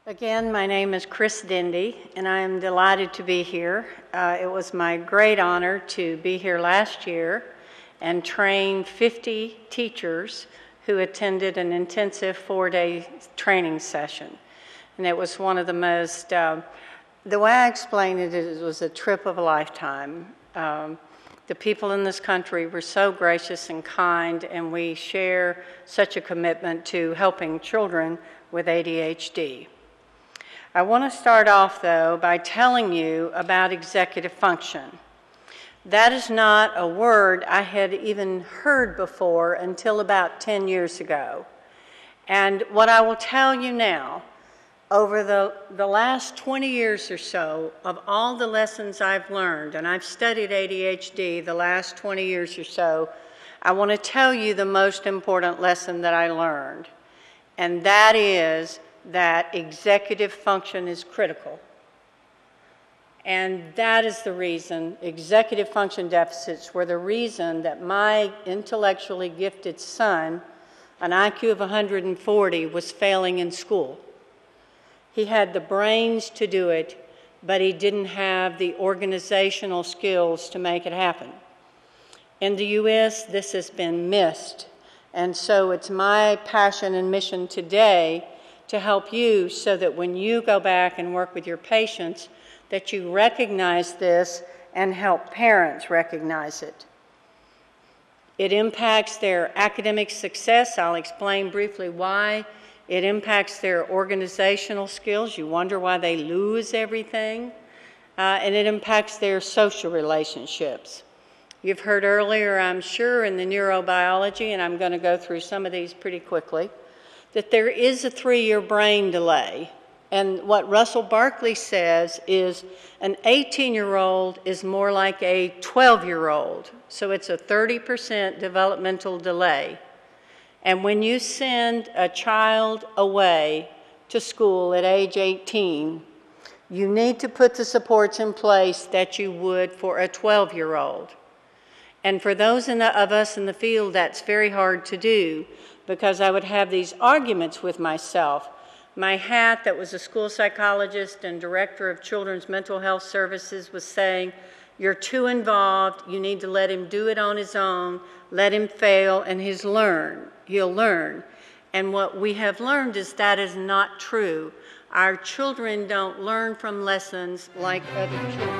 Again, my name is Chris Dendy, and I am delighted to be here. It was my great honor to be here last year and train 50 teachers who attended an intensive 4-day training session. And it was one of the most, the way I explained it, it was a trip of a lifetime. The people in this country were so gracious and kind, and we share such a commitment to helping children with ADHD. I want to start off, though, by telling you about executive function. That is not a word I had even heard before until about 10 years ago. And what I will tell you now, over the last 20 years or so, of all the lessons I've learned, and I've studied ADHD the last 20 years or so, I want to tell you the most important lesson that I learned, and that is that executive function is critical. And that is the reason executive function deficits were the reason that my intellectually gifted son, an IQ of 140, was failing in school. He had the brains to do it, but he didn't have the organizational skills to make it happen. In the U.S., this has been missed, and so it's my passion and mission today to help you so that when you go back and work with your patients, that you recognize this and help parents recognize it. It impacts their academic success. I'll explain briefly why. It impacts their organizational skills. You wonder why they lose everything. And it impacts their social relationships. You've heard earlier, I'm sure, in the neurobiology, and I'm going to go through some of these pretty quickly, that there is a 3-year brain delay. And what Russell Barkley says is an 18-year-old is more like a 12-year-old. So it's a 30% developmental delay. And when you send a child away to school at age 18, you need to put the supports in place that you would for a 12-year-old. And for those of us in the field, that's very hard to do, because I would have these arguments with myself. My hat that was a school psychologist and director of children's mental health services was saying, you're too involved, you need to let him do it on his own, let him fail, and he'll learn. And what we have learned is that is not true. Our children don't learn from lessons like other children.